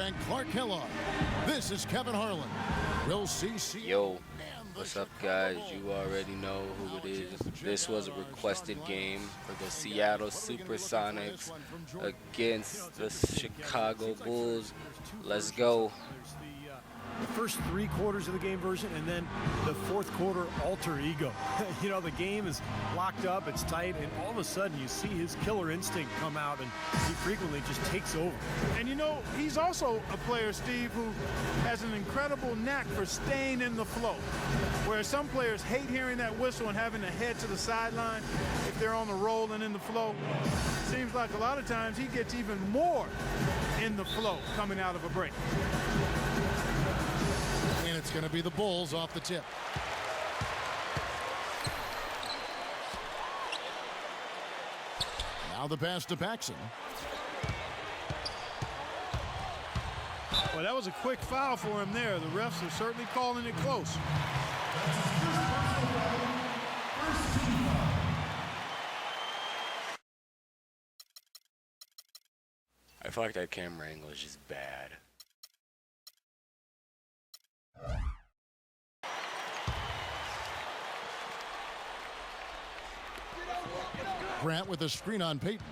and Clark Kellogg. This is Kevin Harlan. We'll see. Yo, what's up, guys? You already know who it is. This was a requested game for the Seattle SuperSonics against the Chicago Bulls. Let's go. The first 3 quarters of the game version, and then the 4th quarter alter ego. You know, the game is locked up, it's tight, and all of a sudden you see his killer instinct come out, and he frequently just takes over. And you know, he's also a player, Steve, who has an incredible knack for staying in the flow. Whereas some players hate hearing that whistle and having to head to the sideline if they're on the roll and in the flow. Seems like a lot of times he gets even more in the flow coming out of a break. And it's going to be the Bulls off the tip. Now the pass to Paxson. Well, that was a quick foul for him there. The refs are certainly calling it close. I feel like that camera angle is just bad. Grant with a screen on Payton.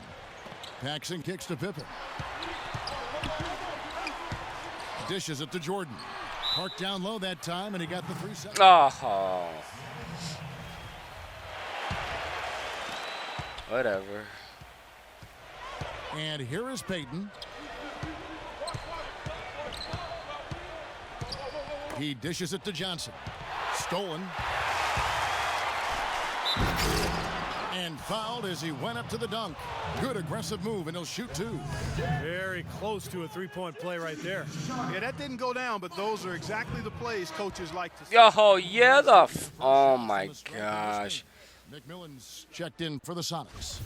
Paxson kicks to Pippen. Dishes it to Jordan. Parked down low that time, and he got the 3 seconds. Oh. Whatever. And here is Payton. He dishes it to Johnson. Stolen. And fouled as he went up to the dunk. Good aggressive move, and he'll shoot 2. Very close to a 3-point play right there. Yeah, that didn't go down, but those are exactly the plays coaches like to see. Yo, yeah, oh my gosh. McMillan's checked in for the Sonics.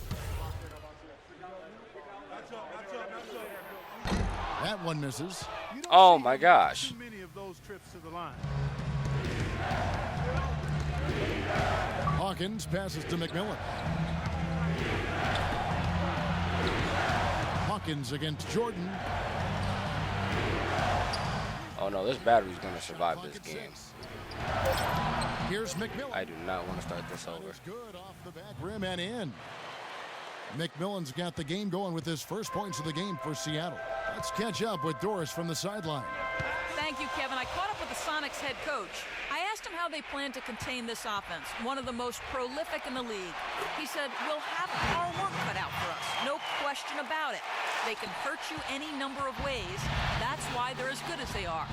That one misses. Oh my gosh. Too many of those trips to the line. Hawkins passes to McMillan. Hawkins against Jordan. Oh no, this battery's gonna survive this game. Here's McMillan. I do not want to start this over. Good off the back rim and in. McMillan's got the game going with his first points of the game for Seattle. Let's catch up with Doris from the sideline. Thank you, Kevin. I caught up with the Sonics head coach. I asked him how they plan to contain this offense, one of the most prolific in the league. He said, we'll have our work cut out for us, no question about it. They can hurt you any number of ways. That's why they're as good as they are.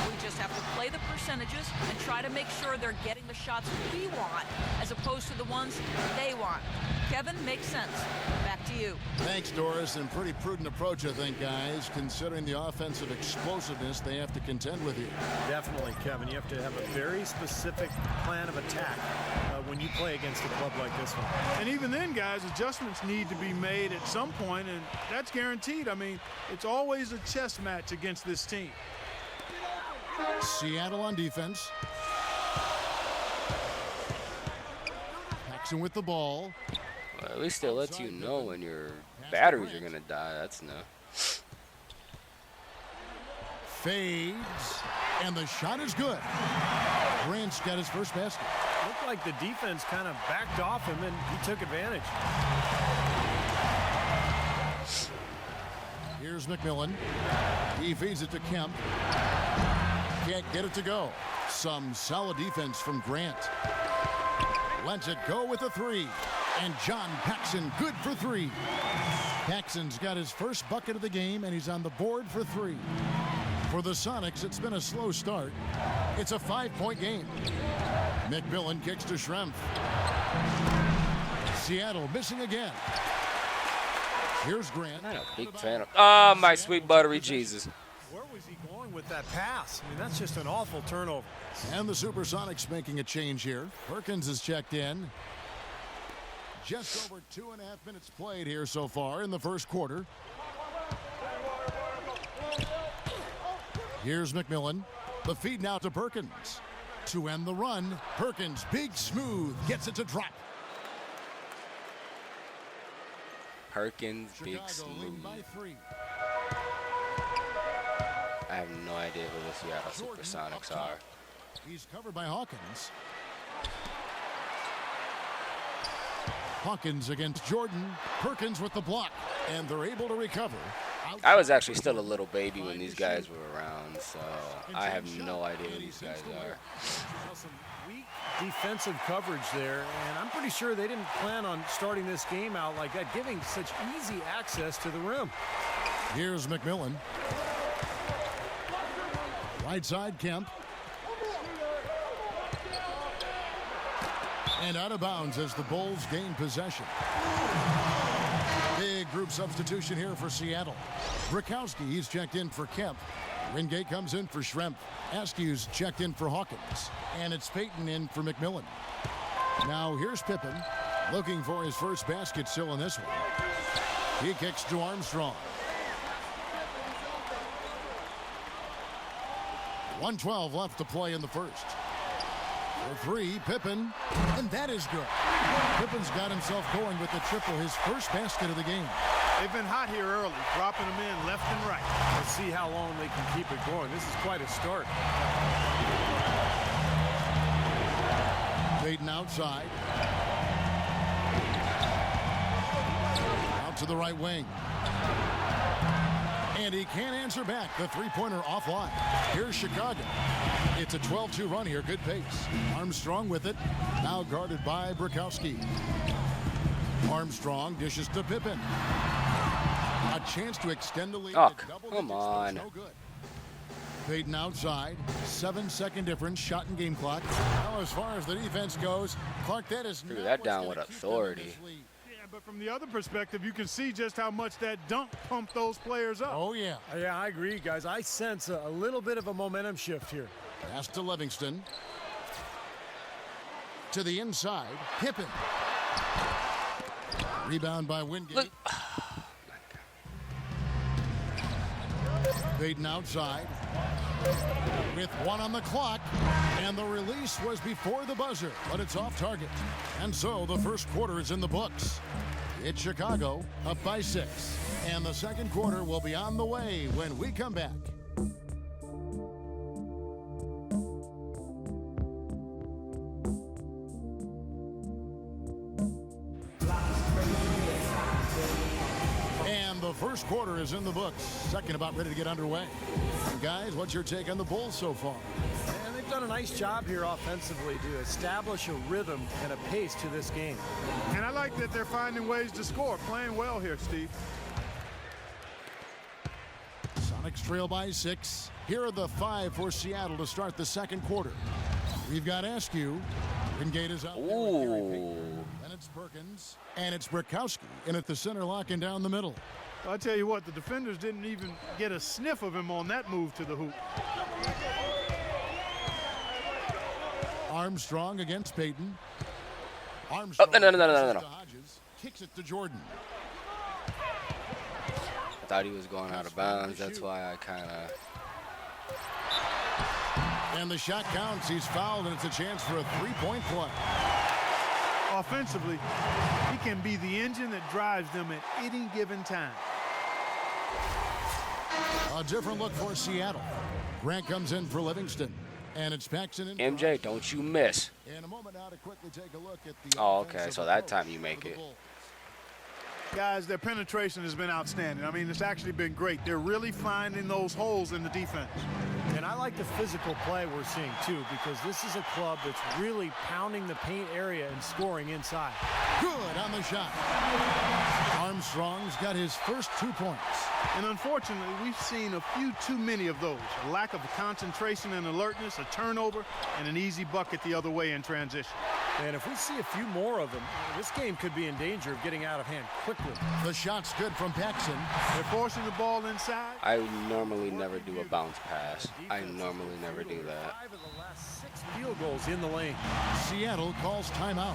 We just have to play the percentages and try to make sure they're getting the shots we want as opposed to the ones they want. Kevin, makes sense. Back to you. Thanks, Doris, and pretty prudent approach, I think, guys, considering the offensive explosiveness they have to contend with here. Definitely, Kevin. You have to have a very specific plan of attack when you play against a club like this one. And even then, guys, adjustments need to be made at some point, and that's guaranteed. I mean, it's always a chess match against this team. Seattle on defense. Paxson with the ball. Well, at least it lets you know when your batteries are gonna die. That's no. Fades, and the shot is good. Grant's got his first basket. Looked like the defense kind of backed off him, and he took advantage. Here's McMillan. He feeds it to Kemp. Can't get it to go. Some solid defense from Grant. Lets it go with a 3. And John Paxson good for 3. Paxson's got his first bucket of the game, and he's on the board for 3. For the Sonics, it's been a slow start. It's a 5-point game. McMillan kicks to Schrempf. Seattle missing again. Here's Grant. I'm not a big fan of. Oh, my sweet buttery Jesus. Where was he going with that pass? I mean, that's just an awful turnover. And the SuperSonics making a change here. Perkins is checked in. Just over 2.5 minutes played here so far in the first quarter. Here's McMillan. The feed now to Perkins. To end the run, Perkins, big smooth, gets it to drop. Perkins, big Chicago smooth. leading by 3. idea who the Seattle SuperSonics are. He's covered by Hawkins. Hawkins against Jordan. Perkins with the block, and they're able to recover. I was actually still a little baby when these guys were around, so I have no idea who these guys are. Some weak defensive coverage there, and I'm pretty sure they didn't plan on starting this game out like that, giving such easy access to the rim. Here's McMillan. Right side, Kemp. And out of bounds as the Bulls gain possession. Big group substitution here for Seattle. Brakowski, he's checked in for Kemp. Wingate comes in for Schrempf. Askew's checked in for Hawkins. And it's Payton in for McMillan. Now here's Pippen, looking for his first basket still in this one. He kicks to Armstrong. 1:12 left to play in the first. For three, Pippen, and that is good. Pippen's got himself going with the triple, his first basket of the game. They've been hot here early, dropping them in left and right. Let's see how long they can keep it going. This is quite a start. Payton outside. Out to the right wing. And he can't answer back. The three-pointer offline. Here's Chicago. It's a 12-2 run here. Good pace. Armstrong with it. Now guarded by Brakowski. Armstrong dishes to Pippen. A chance to extend the lead. Oh, come on. No good. Payton outside. 7-second difference. Shot and game clock. Now as far as the defense goes, Clark, that is threw that down with authority. But from the other perspective, you can see just how much that dunk pumped those players up. Oh, yeah. Yeah, I agree, guys. I sense a little bit of a momentum shift here. Pass to Livingston. To the inside. Pippen. Rebound by Wingate. Payton outside. With one on the clock. And the release was before the buzzer, but it's off target. And so the first quarter is in the books. It's Chicago up by 6. And the second quarter will be on the way when we come back. And the first quarter is in the books. Second about ready to get underway. And guys, what's your take on the Bulls so far? And they've done a nice job here offensively to establish a rhythm and a pace to this game. And I like that they're finding ways to score. Playing well here, Steve. Sonics trail by 6. Here are the 5 for Seattle to start the second quarter. We've got Askew. Wingate is out. Ooh. And it's Perkins. And it's Brakowski in at the center, locking down the middle. I'll tell you what, the defenders didn't even get a sniff of him on that move to the hoop. Armstrong against Payton. Oh, no. Kicks it to Jordan. I thought he was going out of bounds. That's why I kind of... And the shot counts. He's fouled, and it's a chance for a three-point play. Offensively, he can be the engine that drives them at any given time. A different look for Seattle. Grant comes in for Livingston. And it's Paxson in. MJ, don't you miss. In a moment now to quickly take a look at the. Oh, okay. So that time you make it. Guys, their penetration has been outstanding. I mean, it's actually been great. They're really finding those holes in the defense. And I like the physical play we're seeing, too, because this is a club that's really pounding the paint area and scoring inside. Good on the shot. Armstrong's got his first 2 points. And unfortunately, we've seen a few too many of those. A lack of concentration and alertness, a turnover, and an easy bucket the other way in transition. And if we see a few more of them, this game could be in danger of getting out of hand quickly. The shot's good from Paxson. They're forcing the ball inside. I normally never do a bounce pass. I normally never do that. 5 of the last 6 field goals in the lane. Seattle calls timeout.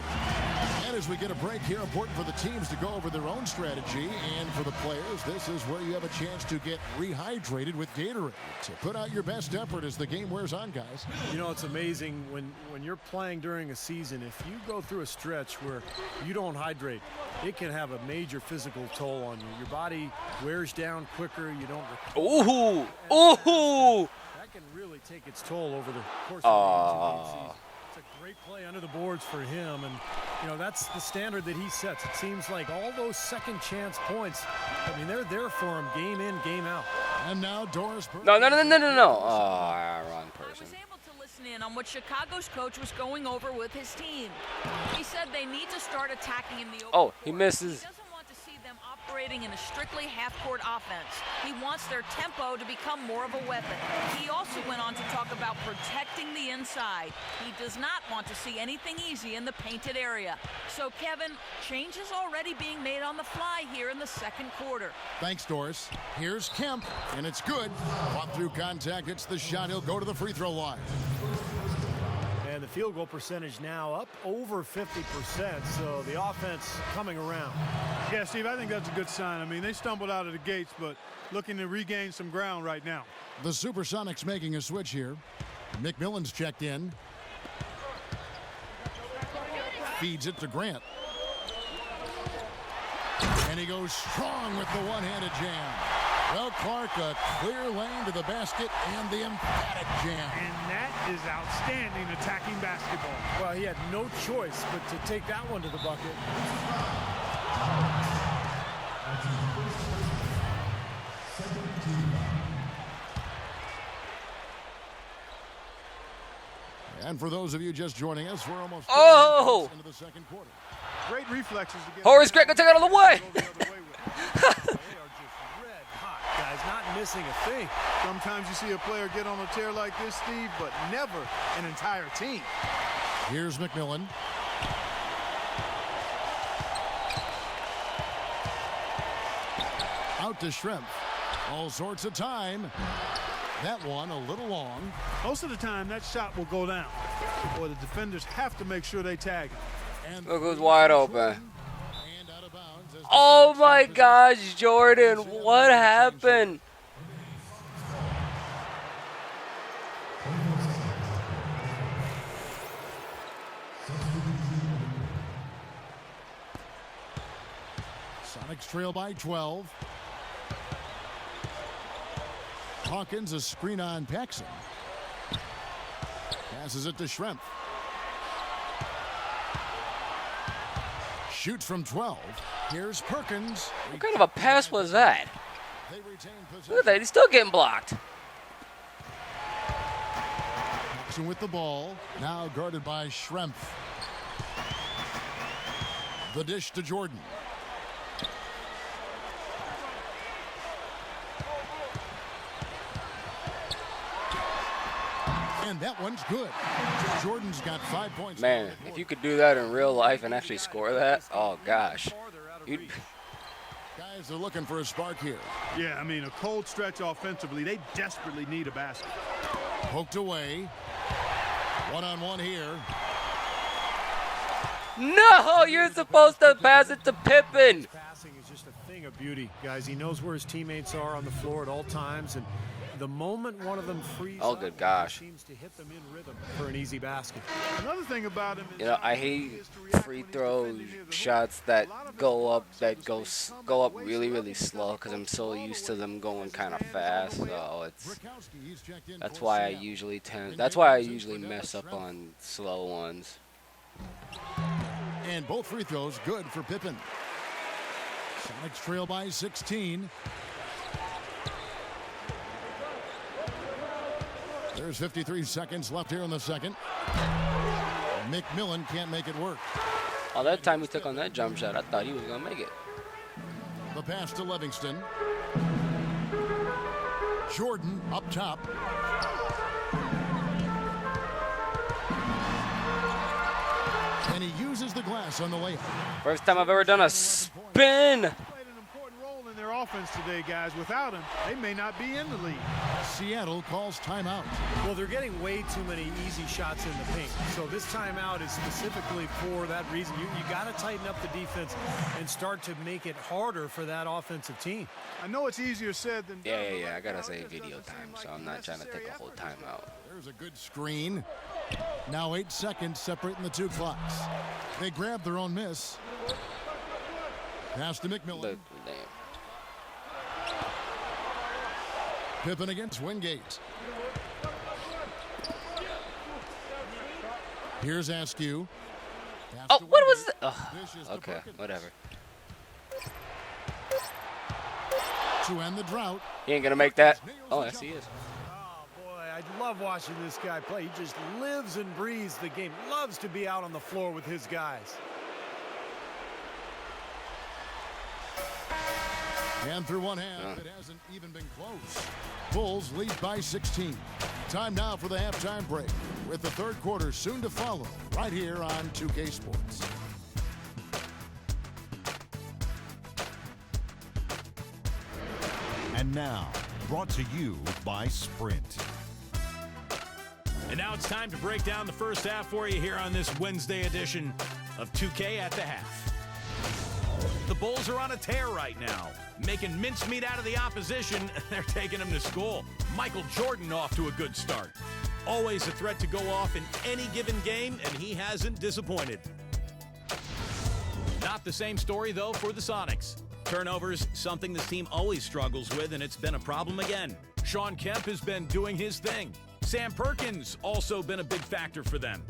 And as we get a break here, important for the teams to go over their own strategy. And for the players, this is where you have a chance to get rehydrated with Gatorade. So put out your best effort as the game wears on, guys. You know, it's amazing when you're playing during a season, if you go through a stretch where you don't hydrate, it can have a major physical toll on you. Your body wears down quicker. You don't. Ooh! Ooh! take its toll over the course of the season. It's a great play under the boards for him, and you know that's the standard that he sets. It seems like all those second chance points, I mean, they're there for him game in, game out. And now Doris. No. Oh, wrong person. I was able to listen in on what Chicago's coach was going over with his team. He said they need to start attacking in the open Oh, he court. misses. He doesn't want to see them operating in a strictly half-court offense. He wants their tempo to become more of a weapon. He also went on to talk about protecting the inside. He does not want to see anything easy in the painted area. So, Kevin, change is already being made on the fly here in the second quarter. Thanks, Doris. Here's Kemp, and it's good. Fought through contact, hits the shot. He'll go to the free throw line. And the field goal percentage now up over 50%, so the offense coming around. Yeah, Steve, I think that's a good sign. I mean, they stumbled out of the gates, but looking to regain some ground right now. The SuperSonics making a switch here. McMillan's checked in. Feeds it to Grant. And he goes strong with the one-handed jam. Well, Clark, a clear lane to the basket and the emphatic jam. And that is outstanding attacking basketball. Well, he had no choice but to take that one to the bucket. And for those of you just joining us, we're almost into the second quarter. Great reflexes to get. Horace Grant can take it out of the way. They are just red hot, guys, not missing a thing. Sometimes you see a player get on a tear like this, Steve, but never an entire team. Here's McMillan. Out to Shrimp. All sorts of time. That one a little long. Most of the time, that shot will go down, or the defenders have to make sure they tag him. And Look who's wide open. and out of bounds as the Oh Sonics my have gosh, Jordan, what happened? Sonics trail by 12. Hawkins, a screen on Paxson. Passes it to Schrempf. Shoots from 12. Here's Perkins. What kind of a pass was that? They retain possession. Look at that, he's still getting blocked. Paxson with the ball. Now guarded by Schrempf. The dish to Jordan. And that one's good. Jordan's got 5 points. Man, if you could do that in real life and actually score that, oh gosh. You'd, Guys are looking for a spark here. Yeah, I mean, a cold stretch offensively. They desperately need a basket. Poked away. One-on-one here. no, you're supposed to pass it to Pippen. Passing is just a thing of beauty, guys. He knows where his teammates are on the floor at all times, and the moment one of them frees Oh, up, good gosh. he seems to hit them in rhythm for an easy basket. Another thing about him is, You know, I hate free throw shots that go up really, really slow because I'm so used to them going kind of fast. So it's that's why I usually mess up on slow ones. And both free throws good for Pippen. Sonics trail by 16. There's 53 seconds left here in the second. McMillan can't make it work. All that time he took on that jump shot, I thought he was gonna make it. The pass to Livingston. Jordan up top. And he uses the glass on the layup. First time I've ever done a spin. played an important role in their offense today, guys. Without him, they may not be in the league. Seattle calls timeout. Well, they're getting way too many easy shots in the paint. So this timeout is specifically for that reason. You got to tighten up the defense and start to make it harder for that offensive team. I know it's easier said than done. Yeah. I gotta say video time, so I'm not trying to take a whole timeout. There's a good screen. Now 8 seconds separating the two clocks. They grab their own miss. Pass to McMillan. Look, damn. Pippen against Wingate. Here's Askew. Oh, what was it? Oh, okay, whatever. To end the drought. He ain't gonna make that. Oh, yes, he is. Oh, boy, I love watching this guy play. He just lives and breathes the game. Loves to be out on the floor with his guys. And through one half, it hasn't even been close. Bulls lead by 16. Time now for the halftime break, with the third quarter soon to follow, right here on 2K Sports. And now, brought to you by Sprint. And now it's time to break down the first half for you here on this Wednesday edition of 2K at the Half. The Bulls are on a tear right now, making mincemeat out of the opposition. They're taking them to school. Michael Jordan off to a good start. Always a threat to go off in any given game, and he hasn't disappointed. Not the same story, though, for the Sonics. Turnovers, something this team always struggles with, and it's been a problem again. Shawn Kemp has been doing his thing. Sam Perkins also been a big factor for them.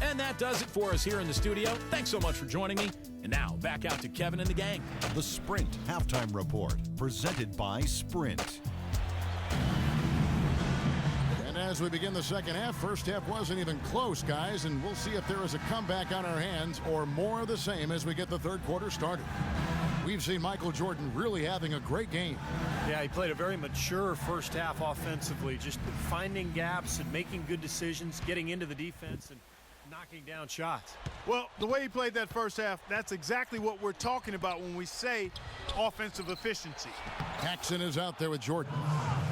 And that does it for us here in the studio. Thanks so much for joining me. And now, back out to Kevin and the gang. The Sprint Halftime Report, presented by Sprint. And as we begin the second half, first half wasn't even close, guys, and we'll see if there is a comeback on our hands or more of the same as we get the third quarter started. We've seen Michael Jordan really having a great game. Yeah, he played a very mature first half offensively, just finding gaps and making good decisions, getting into the defense and knocking down shots. Well, the way he played that first half, that's exactly what we're talking about when we say offensive efficiency. Paxson is out there with Jordan.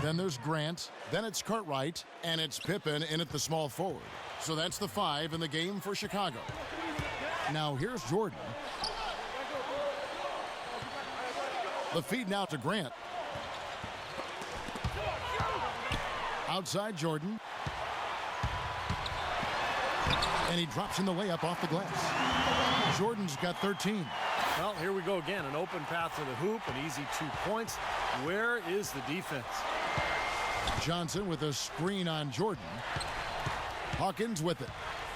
Then there's Grant. Then it's Cartwright. And it's Pippen in at the small forward. So that's the 5 in the game for Chicago. Now here's Jordan. The feed now to Grant. Outside Jordan. And he drops in the layup off the glass. Jordan's got 13. Well, here we go again. An open path to the hoop, an easy 2 points. Where is the defense? Johnson with a screen on Jordan. Hawkins with it.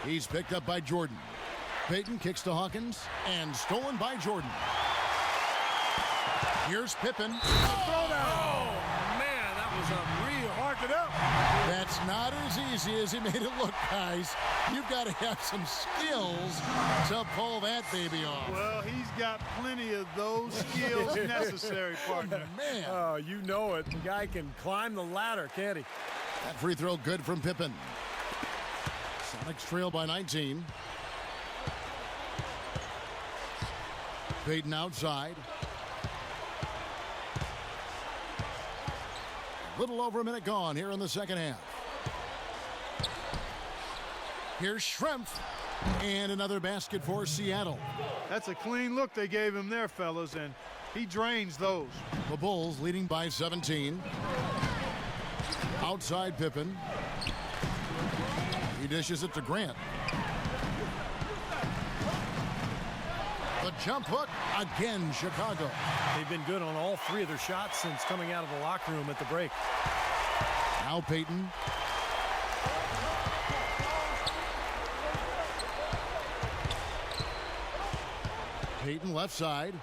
He's picked up by Jordan. Payton kicks to Hawkins and stolen by Jordan. Here's Pippen. Oh, man, that was a real hard it up. That's not as easy as he made it look, guys. You've got to have some skills to pull that baby off. Well, he's got plenty of those skills necessary, partner. Man. Oh, you know it. The guy can climb the ladder, can't he? That free throw good from Pippen. Sonics trail by 19. Payton outside. Little over a minute gone here in the second half. Here's Schrempf. And another basket for Seattle. That's a clean look they gave him there, fellas, and he drains those. The Bulls leading by 17. Outside Pippen. He dishes it to Grant. The jump hook again, Chicago. They've been good on all 3 of their shots since coming out of the locker room at the break. Now Payton. Payton left side.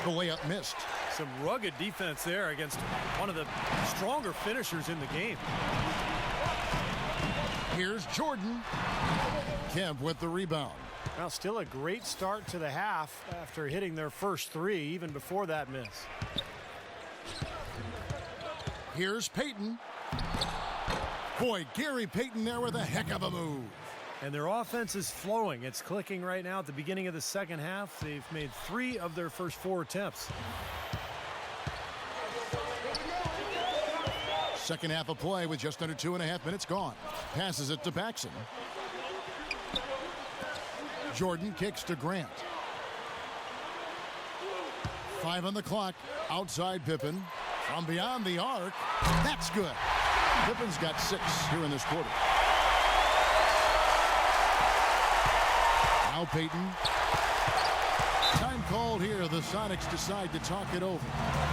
The layup missed. Some rugged defense there against one of the stronger finishers in the game. Here's Jordan. Kemp with the rebound. Now, still a great start to the half after hitting their first 3, even before that miss. Here's Payton. Boy, Gary Payton there with a heck of a move. And their offense is flowing. It's clicking right now at the beginning of the second half. They've made 3 of their first 4 attempts. Second half of play with just under 2.5 minutes gone. Passes it to Paxson. Jordan kicks to Grant. 5 on the clock. Outside Pippen. From beyond the arc. That's good. Pippen's got 6 here in this quarter. Now Payton. Time called here. The Sonics decide to talk it over.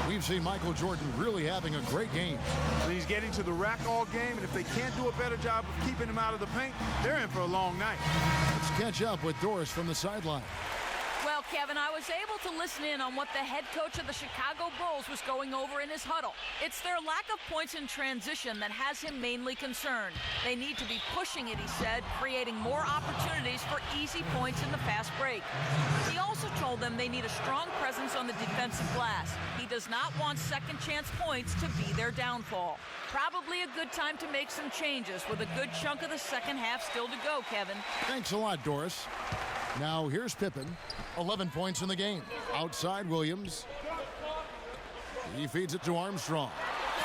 We've seen Michael Jordan really having a great game. He's getting to the rack all game, and if they can't do a better job of keeping him out of the paint, they're in for a long night. Let's catch up with Doris from the sideline. Well, Kevin, I was able to listen in on what the head coach of the Chicago Bulls was going over in his huddle. It's their lack of points in transition that has him mainly concerned. They need to be pushing it, he said, creating more opportunities for easy points in the fast break. He also told them they need a strong presence on the defensive glass. He does not want second chance points to be their downfall. Probably a good time to make some changes with a good chunk of the second half still to go, Kevin. Thanks a lot, Doris. Now here's Pippen. 11 points in the game. Outside Williams. He feeds it to Armstrong.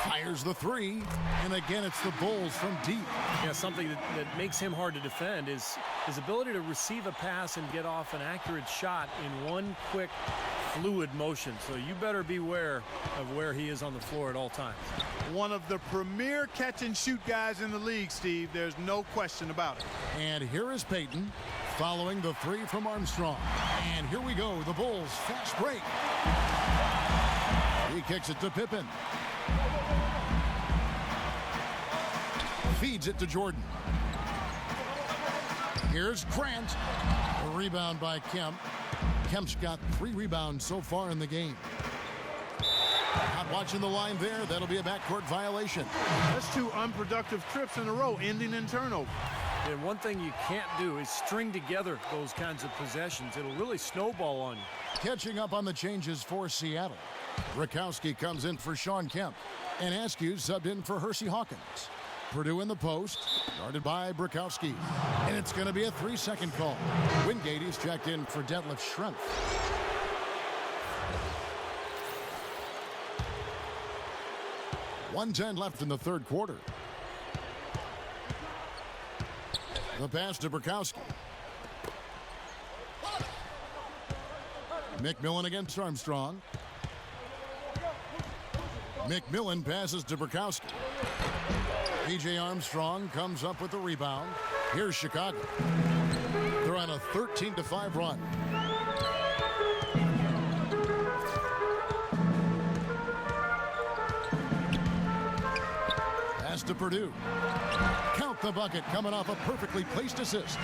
Fires the three. And again, it's the Bulls from deep. Yeah, something that makes him hard to defend is his ability to receive a pass and get off an accurate shot in one quick, fluid motion. So you better beware of where he is on the floor at all times. One of the premier catch-and-shoot guys in the league, Steve. There's no question about it. And here is Payton following the three from Armstrong. And here we go, the Bulls fast break. He kicks it to Pippen. Feeds it to Jordan. Here's Grant. A rebound by Kemp. Kemp's got 3 rebounds so far in the game. Not watching the line there. That'll be a backcourt violation. That's 2 unproductive trips in a row, ending in turnover. And one thing you can't do is string together those kinds of possessions. It'll really snowball on you. Catching up on the changes for Seattle. Rakowski comes in for Sean Kemp. And Askew subbed in for Hersey Hawkins. Purdue in the post, guarded by Brakowski. And it's going to be a 3-second call. Wingate is checked in for Detlef Schrempf. .110 left in the third quarter. The pass to Brakowski. McMillan against Armstrong. McMillan passes to Brakowski. P.J. Armstrong comes up with the rebound. Here's Chicago. They're on a 13-5 run. Pass to Purdue. Count the bucket coming off a perfectly placed assist.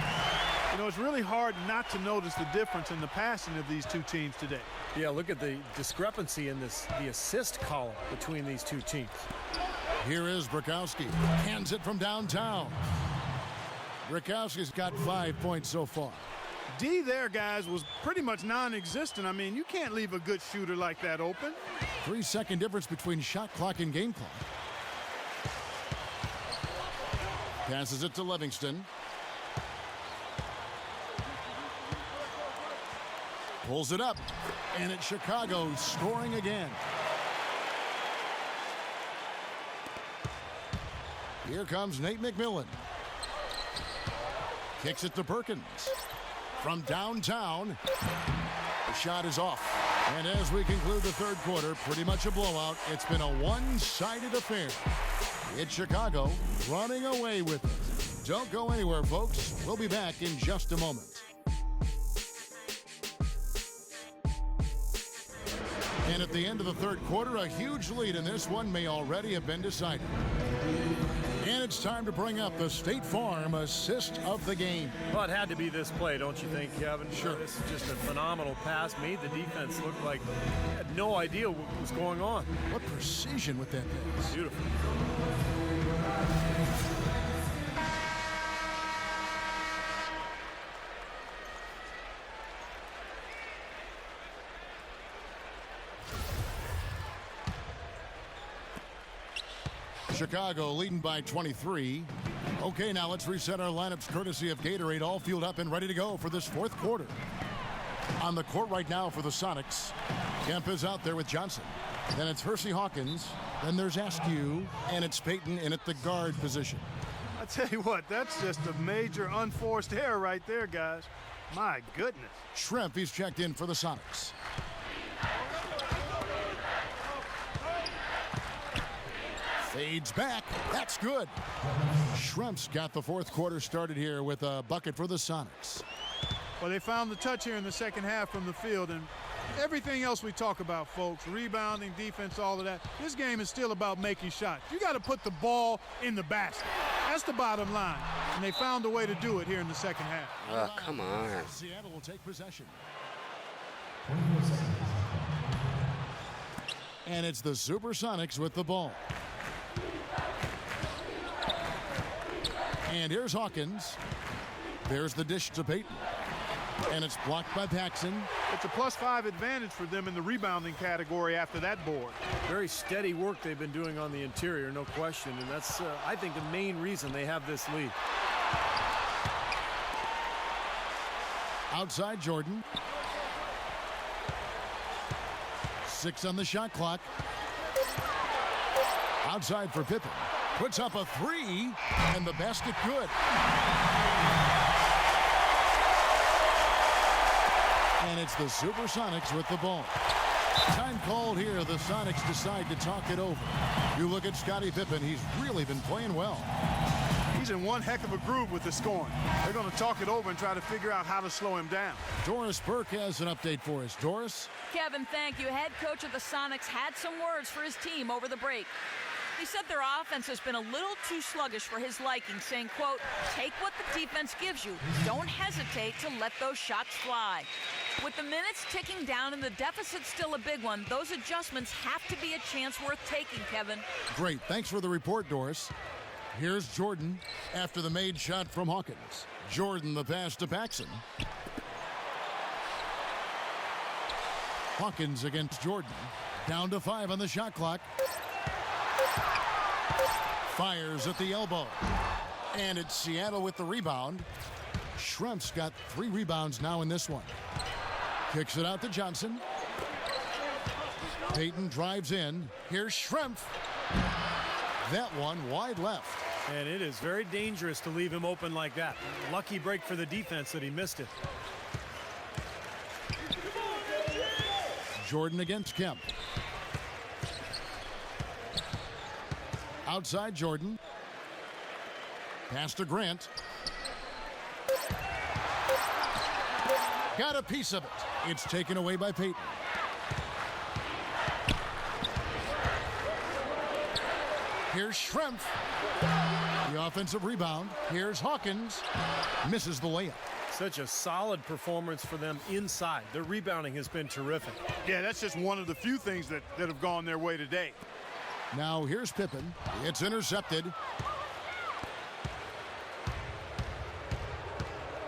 You know, it's really hard not to notice the difference in the passing of these two teams today. Yeah, look at the discrepancy in the assist column between these two teams. Here is Brakowski. Hands it from downtown. Brakowski's got 5 points so far. D there, guys, was pretty much non-existent. I mean, you can't leave a good shooter like that open. 3-second difference between shot clock and game clock. Passes it to Livingston. Pulls it up. And it's Chicago scoring again. Here comes Nate McMillan. Kicks it to Perkins. From downtown, the shot is off. And as we conclude the third quarter, pretty much a blowout. It's been a one-sided affair. It's Chicago running away with it. Don't go anywhere, folks. We'll be back in just a moment. And at the end of the third quarter, a huge lead in this one may already have been decided. And it's time to bring up the State Farm assist of the game. Well, it had to be this play, don't you think, Kevin? Sure. This is just a phenomenal pass. Made the defense look like they had no idea what was going on. What precision with that pass. Beautiful. Chicago leading by 23. Okay, now let's reset our lineups courtesy of Gatorade, all fueled up and ready to go for this fourth quarter. On the court right now for the Sonics, Kemp is out there with Johnson. Then it's Hersey Hawkins. Then there's Askew, and it's Payton in at the guard position. I tell you what, that's just a major unforced error right there, guys. My goodness. Schrempf, he's checked in for the Sonics. Fades back. That's good. Schrempf's got the fourth quarter started here with a bucket for the Sonics. Well, they found the touch here in the second half from the field, and Everything else we talk about, folks, rebounding, defense, all of that, this game is still about making shots. You got to put the ball in the basket. That's the bottom line. And they found a way to do it here in the second half. Oh, come on. Seattle will take possession. And it's the SuperSonics with the ball. And here's Hawkins. There's the dish to Payton. And it's blocked by Paxson. It's a +5 advantage for them in the rebounding category after that board. Very steady work they've been doing on the interior, no question. And that's, I think, the main reason they have this lead. Outside Jordan. 6 on the shot clock. Outside for Pippen. Puts up a 3, and the basket good. And it's the SuperSonics with the ball. Time called here. The Sonics decide to talk it over. You look at Scottie Pippen. He's really been playing well. He's in one heck of a groove with the scoring. They're going to talk it over and try to figure out how to slow him down. Doris Burke has an update for us. Doris? Kevin, thank you. Head coach of the Sonics had some words for his team over the break. He said their offense has been a little too sluggish for his liking, saying, quote, take what the defense gives you. Don't hesitate to let those shots fly. With the minutes ticking down and the deficit still a big one, those adjustments have to be a chance worth taking, Kevin. Great. Thanks for the report, Doris. Here's Jordan after the made shot from Hawkins. Jordan the pass to Paxson. Hawkins against Jordan. Down to 5 on the shot clock. Fires at the elbow. And it's Seattle with the rebound. Schrempf's got 3 rebounds now in this one. Kicks it out to Johnson. Payton drives in. Here's Schrempf. That one wide left. And it is very dangerous to leave him open like that. Lucky break for the defense that he missed it. Jordan against Kemp. Outside Jordan. Pass to Grant. Got a piece of it. It's taken away by Payton. Here's Schrempf. The offensive rebound. Here's Hawkins. Misses the layup. Such a solid performance for them inside. Their rebounding has been terrific. Yeah, that's just one of the few things that have gone their way today. Now here's Pippen. It's intercepted.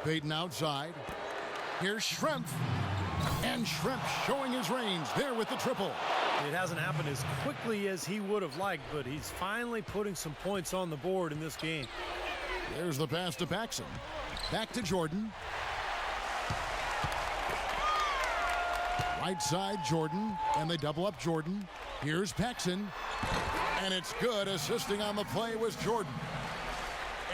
Payton outside. Here's Schrempf. And Schrempf showing his range there with the triple. It hasn't happened as quickly as he would have liked, but he's finally putting some points on the board in this game. There's the pass to Paxson. Back to Jordan. Right side, Jordan. And they double up Jordan. Here's Paxson. And it's good. Assisting on the play was Jordan.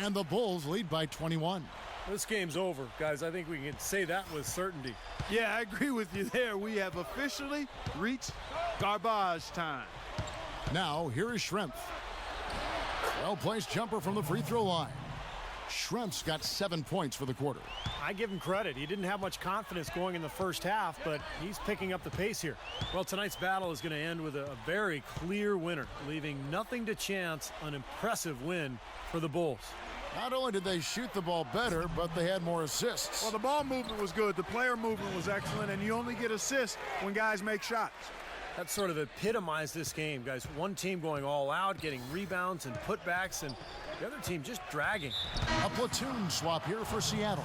And the Bulls lead by 21. This game's over, guys. I think we can say that with certainty. Yeah, I agree with you there. We have officially reached garbage time. Now, here is Schrempf. Well-placed jumper from the free throw line. Schrempf's got 7 points for the quarter. I give him credit. He didn't have much confidence going in the first half, but he's picking up the pace here. Well, tonight's battle is going to end with a very clear winner, leaving nothing to chance. An impressive win for the Bulls. Not only did they shoot the ball better, but they had more assists. Well, the ball movement was good. The player movement was excellent, and you only get assists when guys make shots. That sort of epitomized this game, guys. One team going all out, getting rebounds and putbacks, and the other team just dragging. A platoon swap here for Seattle.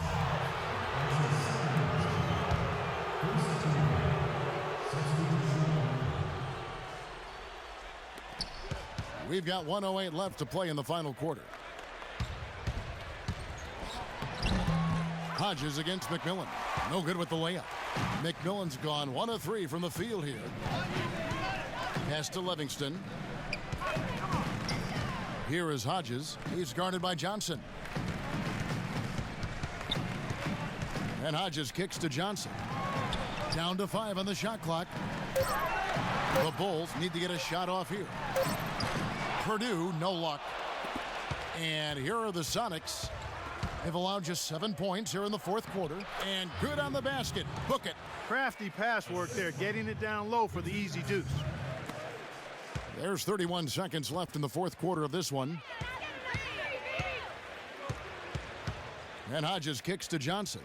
We've got 1:08 left to play in the final quarter. Hodges against McMillan. No good with the layup. McMillan's gone 1 of 3 from the field here. Pass to Livingston. Here is Hodges. He's guarded by Johnson. And Hodges kicks to Johnson. Down to 5 on the shot clock. The Bulls need to get a shot off here. Purdue, no luck. And here are the Sonics. They've allowed just 7 points here in the fourth quarter. And good on the basket. Book it. Crafty pass work there, getting it down low for the easy deuce. There's 31 seconds left in the fourth quarter of this one. And Hodges kicks to Johnson.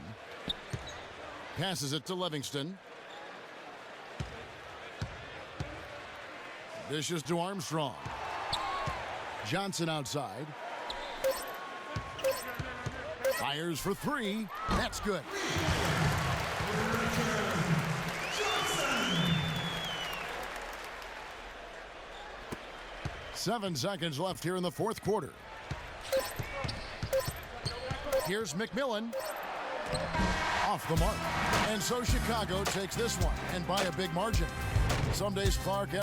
Passes it to Livingston. Dishes to Armstrong. Johnson outside. Fires for three. That's good. Seven seconds left here in the fourth quarter. Here's McMillan. Off the mark. And so Chicago takes this one, and by a big margin. Some days Clark